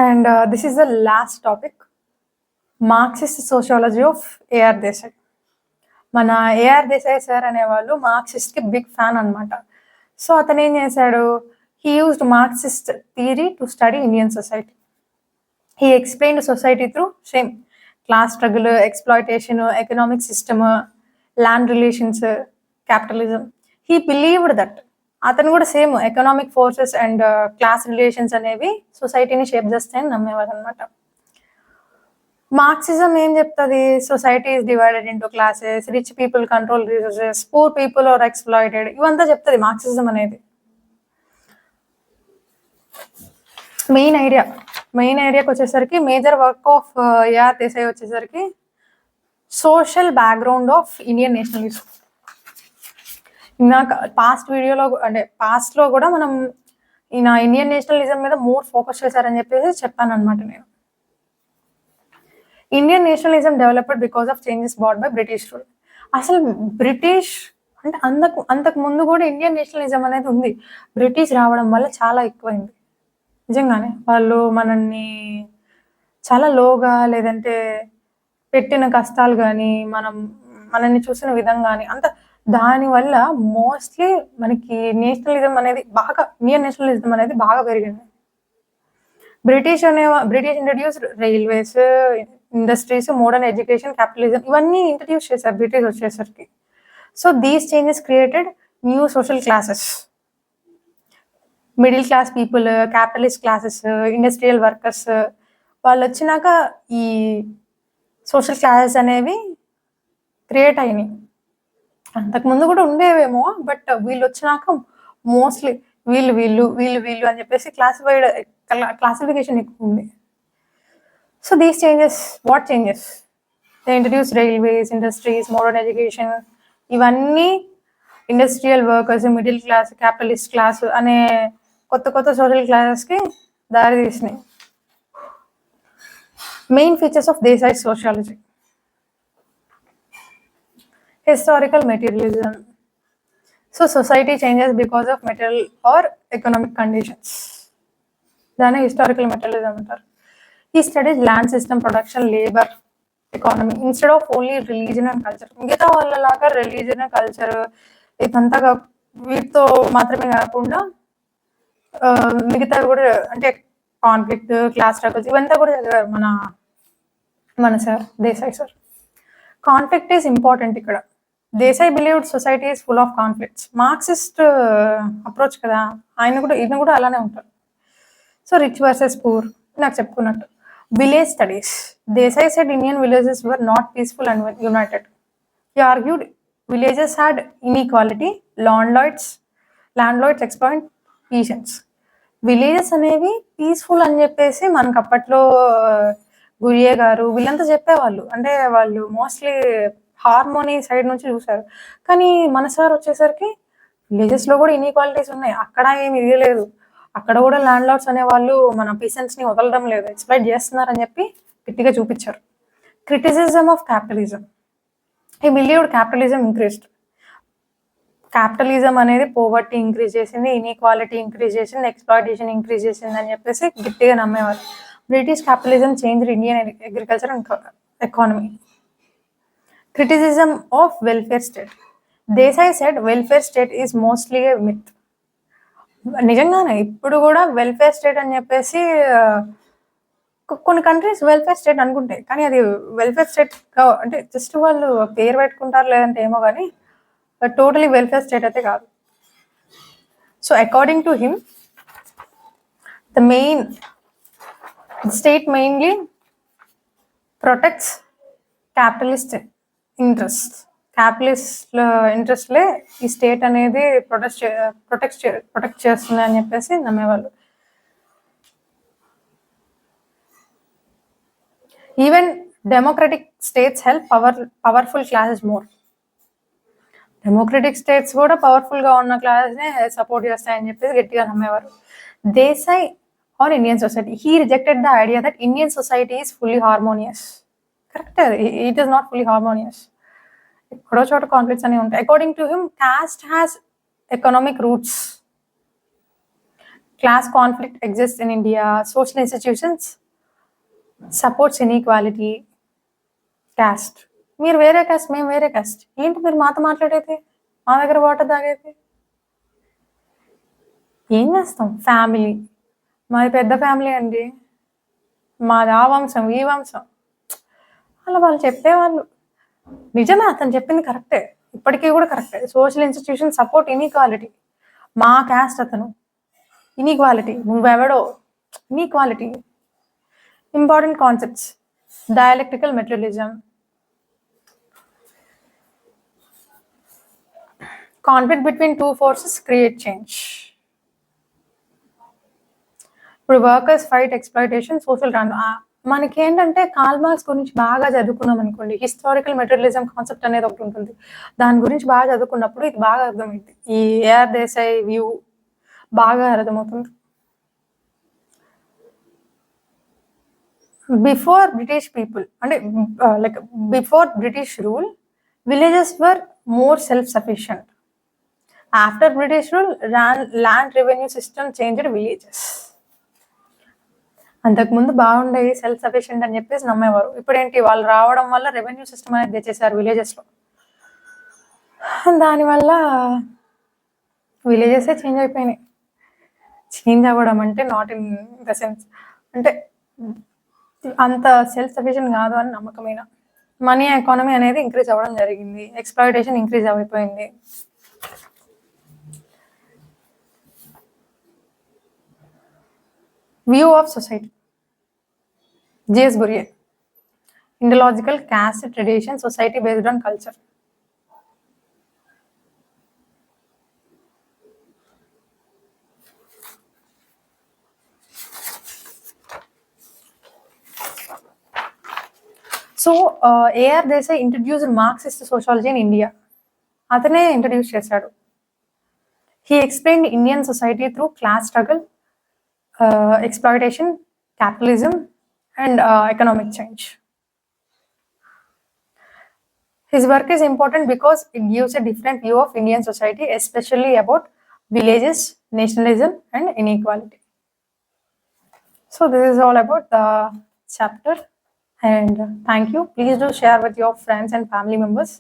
And this is the last topic, Marxist sociology of A R Desai. మన A R Desai sir అనేవాళ్ళు మార్క్సిస్ట్కి big fan అనమాట. So అతను ఏం చేశాడు, he used Marxist theory to study Indian society. He explained society through same class struggle, exploitation, economic system, land relations, capitalism. He believed that. అతను కూడా same economic forces and class relations అనేవి సొసైటీని shape చేస్తాయని నమ్మేవాడు అనమాట. Marxism ఏం చెప్తుంది, society is divided into classes, rich people control resources, poor people are exploited, ఇవంతా చెప్తుంది మార్క్సిజం అనేది. మెయిన్ ఐడియాకి వచ్చేసరికి major work of A R Desai వచ్చేసరికి social background of Indian nationalism. నాకు పాస్ట్లో కూడా మనం ఈయన ఇండియన్ నేషనలిజం మీద మోర్ ఫోకస్ చేశారని చెప్పేసి చెప్పాను అనమాట నేను. Indian nationalism developed because of changes brought by British rule. అసలు బ్రిటిష్ అంటే అంతకు ముందు కూడా ఇండియన్ నేషనలిజం అనేది ఉంది. బ్రిటిష్ రావడం వల్ల చాలా ఎక్కువైంది. నిజంగానే వాళ్ళు మనల్ని చాలా లోగా, లేదంటే పెట్టిన కష్టాలు కానీ, మనల్ని చూసిన విధం కానీ అంత, దానివల్ల మోస్ట్లీ మనకి నేషనలిజం అనేది ఇండియన్ నేషనలిజం అనేది బాగా పెరిగింది. British introduce railways, industries, modern education, capitalism, ఇవన్నీ ఇంట్రడ్యూస్ చేశారు బ్రిటిష్ వచ్చేసరికి. So these changes created new social classes, middle class people, capitalist classes, industrial workers. వాళ్ళు వచ్చినాక ఈ సోషల్ క్లాసెస్ అనేవి క్రియేట్ అయినాయి. అంతకుముందు కూడా ఉండేవేమో, బట్ వీళ్ళు వచ్చినాక మోస్ట్లీ వీళ్ళు వీళ్ళు వీళ్ళు వీళ్ళు అని చెప్పేసి క్లాసిఫికేషన్ ఎక్కువ ఉంది. So these changes, what changes? They introduce railways, industries, modern education, ఇవన్నీ industrial workers, middle class, capitalist class అనే కొత్త సోషల్ క్లాసెస్కి దారి తీసినాయి. Main features of Desai sociology: historical materialism. So society changes because of material or economic conditions. దాన్ని historical materialism అంటారు. ఈ studies land system, production, labour, economy instead of only religion and culture. మిగతా వాళ్ళలాగా రిలీజన్, కల్చర్ ఇదంతా వీటితో మాత్రమే కాకుండా మిగతా కూడా, అంటే కాన్ఫ్లిక్ట్, క్లాస్ స్ట్రగుల్స్, ఇవంతా కూడా చదివారు మన sir Desai sir. Conflict is important ఇక్కడ. Desai believed society is full of conflicts. Marxist approach కదా, ఈయన కూడా అలానే ఉంటారు. సో రిచ్ వర్సెస్ పూర్, నాకు చెప్పుకున్నట్టు. Village studies. Desai said Indian villages were not peaceful and united. He argued villages had inequality, landlords exploit peasants. Villages అనేవి peaceful అని చెప్పేసి మనకు అప్పట్లో గురియే గారు వీళ్ళంతా చెప్పేవాళ్ళు. అంటే వాళ్ళు మోస్ట్లీ హార్మోనీ సైడ్ నుంచి చూసారు. కానీ మన సార్ వచ్చేసరికి విలేజెస్లో కూడా ఇన్ఈక్వాలిటీస్ ఉన్నాయి, అక్కడ ఏమి ఇవ్వలేదు, అక్కడ కూడా ల్యాండ్ లార్డ్స్ అనేవాళ్ళు మన పీసెంట్స్ని వదలడం లేదు, ఎక్స్ప్లాయిట్ చేస్తున్నారని చెప్పి గట్టిగా చూపించారు. Criticism of capitalism. He believed capitalism increased. Capitalism అనేది పోవర్టీ ఇంక్రీజ్ చేసింది, ఇన్ఈక్వాలిటీ ఇంక్రీజ్ చేసింది, ఎక్స్ప్లాయిటేషన్ ఇంక్రీజ్ చేసింది అని చెప్పేసి గట్టిగా నమ్మేవారు. British capitalism changed Indian agriculture and economy. Criticism of welfare state. Desai said welfare state is mostly a myth. నిజంగానే ఇప్పుడు కూడా వెల్ఫేర్ స్టేట్ అని చెప్పేసి కొన్ని కంట్రీస్ వెల్ఫేర్ స్టేట్ అనుకుంటాయి, కానీ అది వెల్ఫేర్ స్టేట్ అంటే జస్ట్ వాళ్ళు పేరు పెట్టుకుంటారు లేదంటే ఏమో, కానీ టోటలీ వెల్ఫేర్ స్టేట్ అయితే కాదు. So according to him state mainly protects capitalist interest. ఇంట్రెస్ట్లే ఈ స్టేట్ అనేది ప్రొటెక్ట్ చేస్తుంది అని చెప్పేసి నమ్మేవాళ్ళు. Even democratic states help powerful classes more. Democratic states కూడా పవర్ఫుల్గా ఉన్న క్లాసెస్నే సపోర్ట్ చేస్తాయని చెప్పేసి గట్టిగా నమ్మేవారు. Desai on Indian society. He rejected the idea that Indian society is fully harmonious. Correct, it is not fully harmonious. ఎక్కడో చోట కాన్ఫ్లిక్ట్స్ అనేవి ఉంటాయి. According to him, caste has economic roots. Class conflict exists in India. Social institutions supports inequality. Caste. మీరు వేరే cost, మేము వేరే cost. ఏంటి మీరు మాతో మాట్లాడేది, మా దగ్గర వాటర్ తాగేది? ఏం చేస్తాం? ఫ్యామిలీ మాది పెద్ద ఫ్యామిలీ అండి, మాది ఆ వంశం ఈ వంశం అలా వాళ్ళు చెప్పేవాళ్ళు. నిజమే, అతను చెప్పింది కరెక్టే, ఇప్పటికీ కూడా కరెక్టే. Social institution support inequality. మా క్యాస్ట్ అతను, ఇన్ఈక్వాలిటీ. నువ్వెవడో, inequality. Important concepts: dialectical materialism, conflict between two forces create change. ఇప్పుడు వర్కర్స్ ఫైట్ ఎక్స్ప్లాయిటేషన్, సోషల్ మనకి ఏంటంటే కార్ల్ మార్క్స్ గురించి బాగా చదువుకున్నాం అనుకోండి, హిస్టారికల్ మెటీరియలిజం కాన్సెప్ట్ అనేది ఒకటి ఉంటుంది. దాని గురించి బాగా చదువుకున్నప్పుడు ఇది బాగా అర్థమైంది. ఈ ఏఆర్ దేశాయ్ వ్యూ బాగా అర్థమవుతుంది. బిఫోర్ బ్రిటిష్ పీపుల్, అంటే like before British rule, villages were more self sufficient. After British rule, land revenue system changed villages. అంతకుముందు బాగుండేది, సెల్ఫ్ సఫిషియెంట్ అని చెప్పేసి నమ్మేవారు. ఇప్పుడేంటి, వాళ్ళు రావడం వల్ల రెవెన్యూ సిస్టమ్ అనేది తెచ్చేసారు విలేజెస్లో. దానివల్ల విలేజెసే చేంజ్ అయిపోయినాయి. చేంజ్ అవ్వడం అంటే నాట్ ఇన్ ద సెన్స్, అంటే అంత సెల్ఫ్ సఫిషియెంట్ కాదు అని నమ్మకమైన. మనీ ఎకానమీ అనేది ఇంక్రీజ్ అవ్వడం జరిగింది, ఎక్స్ప్లాయిటేషన్ ఇంక్రీజ్ అయిపోయింది. View of society: J.S. Burrier. Indological caste tradition, society based on culture. So, A.R. Desai introduced Marxist sociology in India. అతనే ఇంట్రడ్యూస్ చేశాడు. He explained Indian society through class struggle, exploitation, capitalism, and economic change. His work is important because it gives a different view of Indian society, especially about villages, nationalism, and inequality. So this is all about the chapter, and thank you. Please do share with your friends and family members.